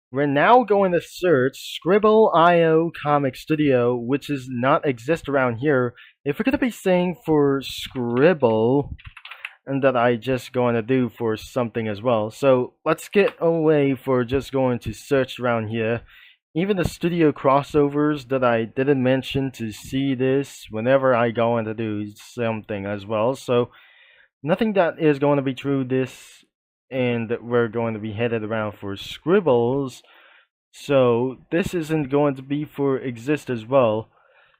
We're now going to search Scribble IO Comic Studio, which is not exist around here. If we're gonna be saying for Scribble, and that I just going to do for something as well. So let's get away for just going to search around here. Even the studio crossovers that I didn't mention to see this whenever I go in to do something as well. So nothing that is going to be true this, and we're going to be headed around for scribbles. So this isn't going to be for exist as well.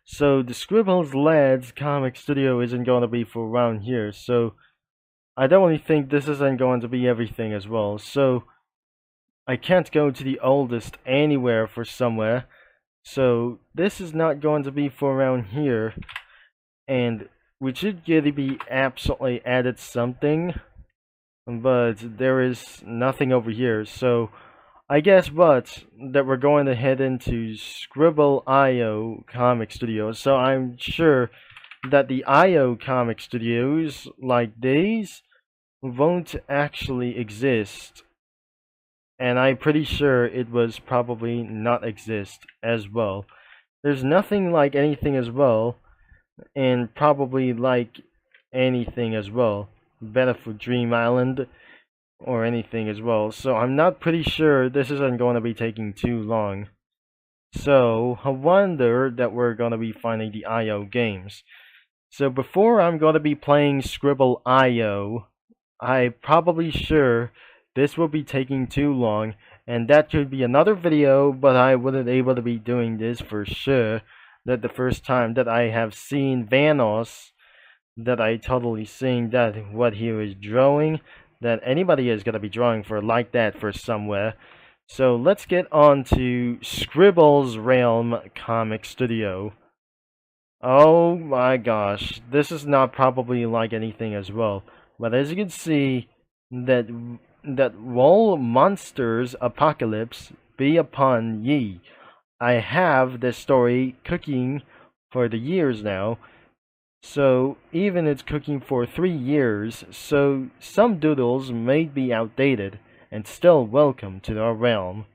So the Scribbles Lads comic studio isn't going to be for around here. So I definitely think this isn't going to be everything as well. So I can't go to the oldest anywhere for somewhere. So this is not going to be for around here. And we should really be absolutely added something. But there is nothing over here. So I guess what that we're going to head into Scribble IO Comic Studios. So I'm sure that the IO Comic Studios like these won't actually exist, and I'm pretty sure it was probably not exist as well. There's nothing like anything as well, and probably like anything as well, better for Dream Island or anything as well. So I'm not pretty sure this isn't going to be taking too long. So I wonder that we're going to be finding the IO games. So before I'm going to be playing Scribble IO, I probably sure this will be taking too long, and that could be another video, but I wouldn't able to be doing this for sure. That the first time that I have seen Vanos, that I totally seen that what he was drawing, that anybody is gonna be drawing for like that for somewhere. So let's get on to Scribble's Realm Comic Studio. Oh my gosh, this is not probably like anything as well. But as you can see, that woe monsters apocalypse be upon ye. I have this story cooking for the years now. So even it's cooking for 3 years, so some doodles may be outdated and still welcome to our realm.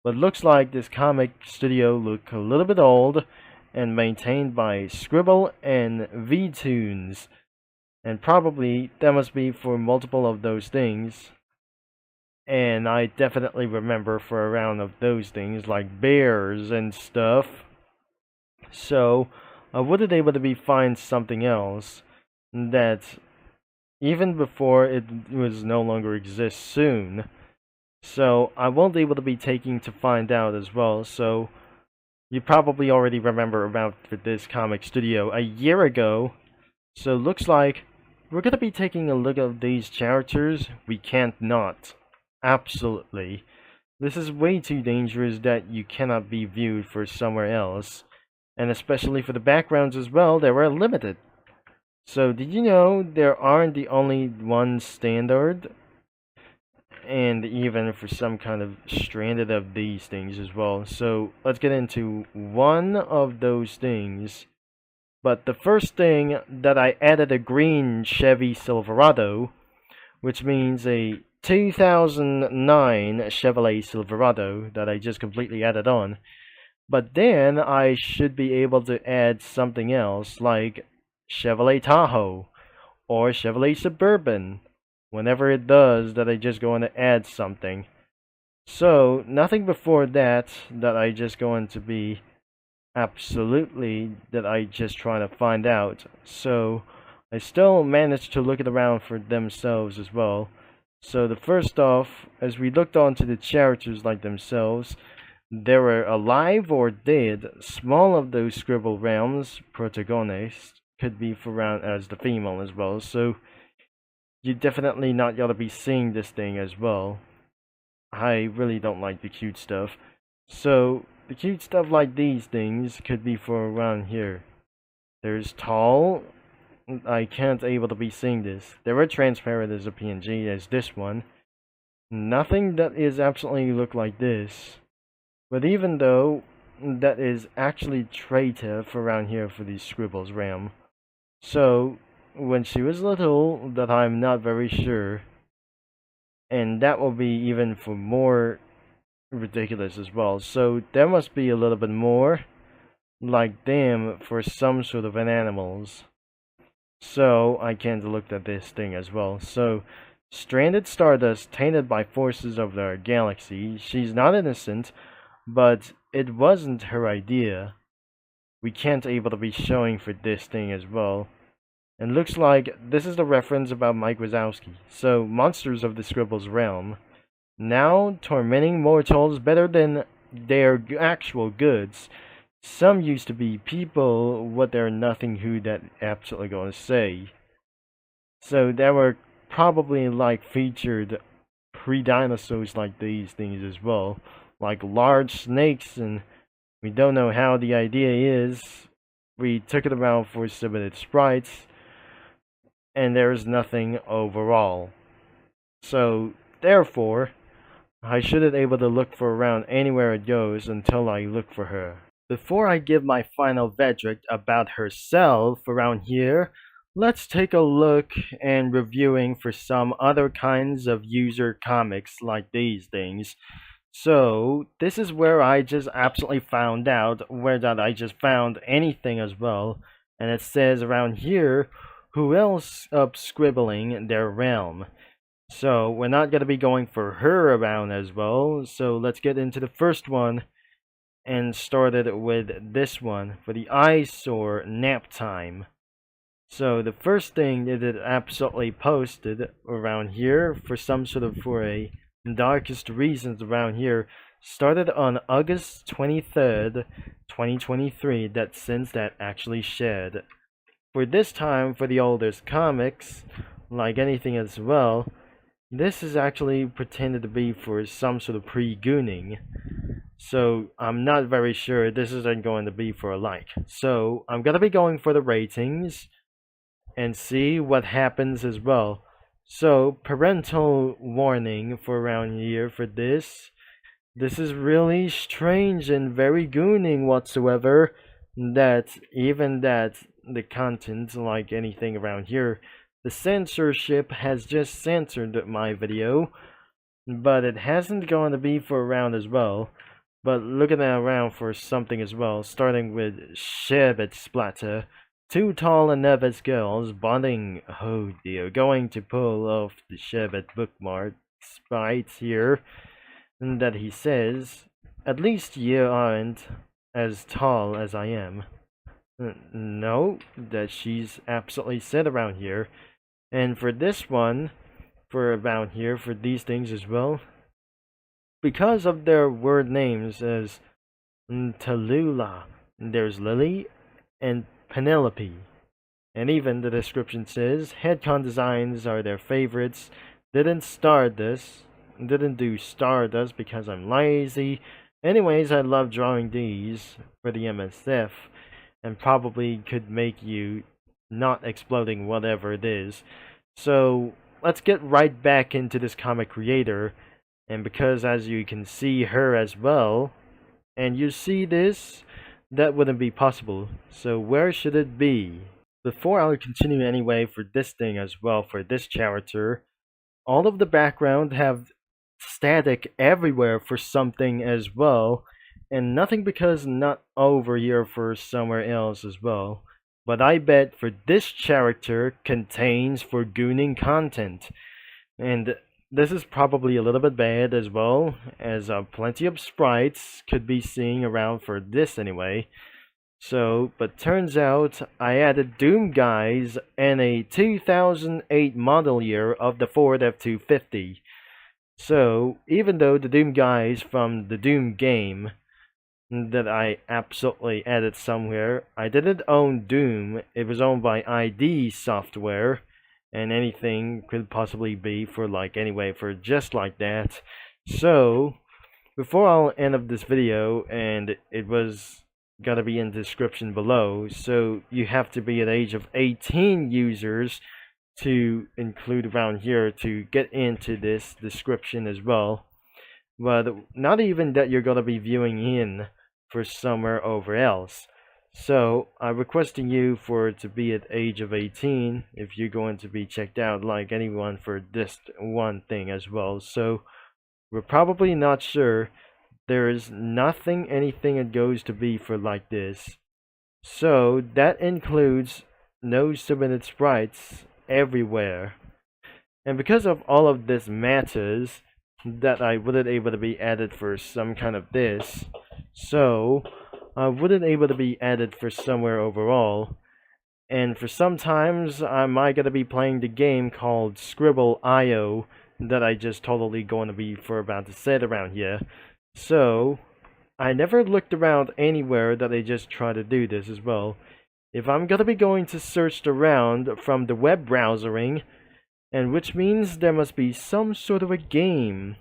But looks like this comic studio look a little bit old and maintained by Scribble and V-Tunes. And probably that must be for multiple of those things. And I definitely remember for a round of those things like bears and stuff. So I wouldn't able to be find something else that even before it was no longer exist soon. So I won't be able to be taking to find out as well. So you probably already remember about this comic studio a year ago. So looks like we're gonna be taking a look at these characters. We can't not. Absolutely. This is way too dangerous that you cannot be viewed for somewhere else. And especially for the backgrounds as well, they were limited. So did you know there aren't the only one standard? And even for some kind of stranded of these things as well. So let's get into one of those things. But the first thing that I added a green Chevy Silverado, which means a 2009 Chevrolet Silverado that I just completely added on. But then I should be able to add something else like Chevrolet Tahoe or Chevrolet Suburban. Whenever it does that I just going to add something. So nothing before that I just going to be absolutely that I just trying to find out. So I still managed to look it around for themselves as well. So the first off, as we looked onto the characters like themselves, they were alive or dead. Small of those Scribble realms protagonists could be for round as the female as well. So you definitely not gotta be seeing this thing as well. I really don't like the cute stuff. So the cute stuff like these things could be for around here. There's tall. I can't able to be seeing this. They were transparent as a PNG as this one. Nothing that is absolutely look like this. But even though that is actually traitor for around here for these scribbles RAM. So when she was little, that I'm not very sure. And that will be even for more ridiculous as well. So there must be a little bit more like them for some sort of an animals. So I can't look at this thing as well. So stranded stardust tainted by forces of the galaxy. She's not innocent, but it wasn't her idea. We can't able to be showing for this thing as well. And looks like this is the reference about Mike Wazowski. So monsters of the Scribble's realm, now tormenting mortals better than their actual goods. Some used to be people, what they're nothing who that absolutely gonna say. So they were probably like featured pre-dinosaurs like these things as well. Like large snakes, and we don't know how the idea is. We took it around for submitted sprites, and there's nothing overall. So therefore, I shouldn't able to look for around anywhere it goes until I look for her. Before I give my final verdict about herself around here, let's take a look and reviewing for some other kinds of user comics like these things. So this is where I just absolutely found out where that I just found anything as well, and it says around here, who else up scribbling their realm. So we're not gonna be going for her around as well. So let's get into the first one and started with this one for the eyesore nap time. So the first thing that it absolutely posted around here for some sort of for a darkest reasons around here started on August 23rd, 2023 that since that actually shed. For this time for the oldest comics, like anything as well, this is actually pretended to be for some sort of pre-gooning. So I'm not very sure this isn't going to be for a like. So I'm gonna be going for the ratings and see what happens as well. So parental warning for around here for this. This is really strange and very gooning whatsoever. That even that the content like anything around here, the censorship has just censored my video, but it hasn't gone to be for around as well. But looking around for something as well, starting with Sherbet Splatter. Two tall and nervous girls bonding. Oh dear, going to pull off the Sherbet bookmark right here. And that he says, at least you aren't as tall as I am. No, that she's absolutely said around here. And for this one, for around here, for these things as well, because of their word names as Tallulah, there's Lily and Penelope. And even the description says, headcon designs are their favorites. Didn't do Stardust because I'm lazy. Anyways, I love drawing these for the MSF, and probably could make you not exploding whatever it is. So let's get right back into this comic creator. And because as you can see her as well, and you see this, that wouldn't be possible. So where should it be? Before I continue anyway for this thing as well, for this character, all of the background have static everywhere for something as well, and nothing because not over here for somewhere else as well. But I bet for this character contains for gooning content, and this is probably a little bit bad as well, as plenty of sprites could be seen around for this anyway. So, but turns out I added Doom guys and a 2008 model year of the Ford F-250. So, even though the Doom guys from the Doom game that I absolutely added somewhere, I didn't own Doom. It was owned by ID Software, and anything could possibly be for like anyway for just like that. So, before I'll end up this video, and it was gonna be in the description below, so you have to be at the age of 18 users to include around here to get into this description as well. But not even that you're gonna be viewing in for somewhere over else. So I'm requesting you for it to be at age of 18 if you're going to be checked out like anyone for this one thing as well. So we're probably not sure there is nothing anything it goes to be for like this. So that includes no submitted sprites everywhere. And because of all of this matters, that I wouldn't able to be added for some kind of this, so I wouldn't able to be added for somewhere overall. And for sometimes I might gonna be playing the game called Scribble IO that I just totally going to be for about to set around here. So I never looked around anywhere that they just try to do this as well. If I'm gonna be going to search around from the web browsering, and which means there must be some sort of a game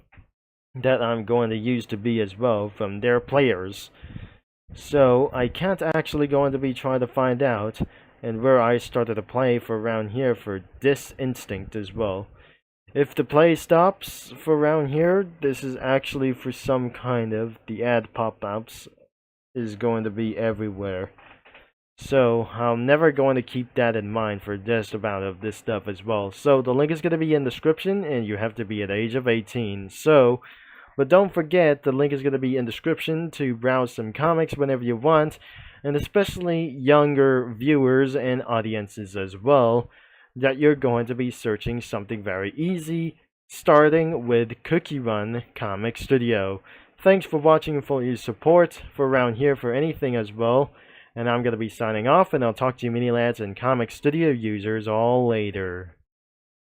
that I'm going to use to be as well from their players. So I can't actually going to be trying to find out, and where I started to play for around here for this instinct as well. If the play stops for around here, this is actually for some kind of the ad pop-ups is going to be everywhere. So I'm never going to keep that in mind for just about of this stuff as well. So the link is going to be in the description, and you have to be at the age of 18. So, but don't forget the link is going to be in the description to browse some comics whenever you want, and especially younger viewers and audiences as well, that you're going to be searching something very easy, starting with Cookie Run Comic Studio. Thanks for watching and for your support for around here for anything as well. And I'm going to be signing off, and I'll talk to you mini lads and Comic Studio users all later.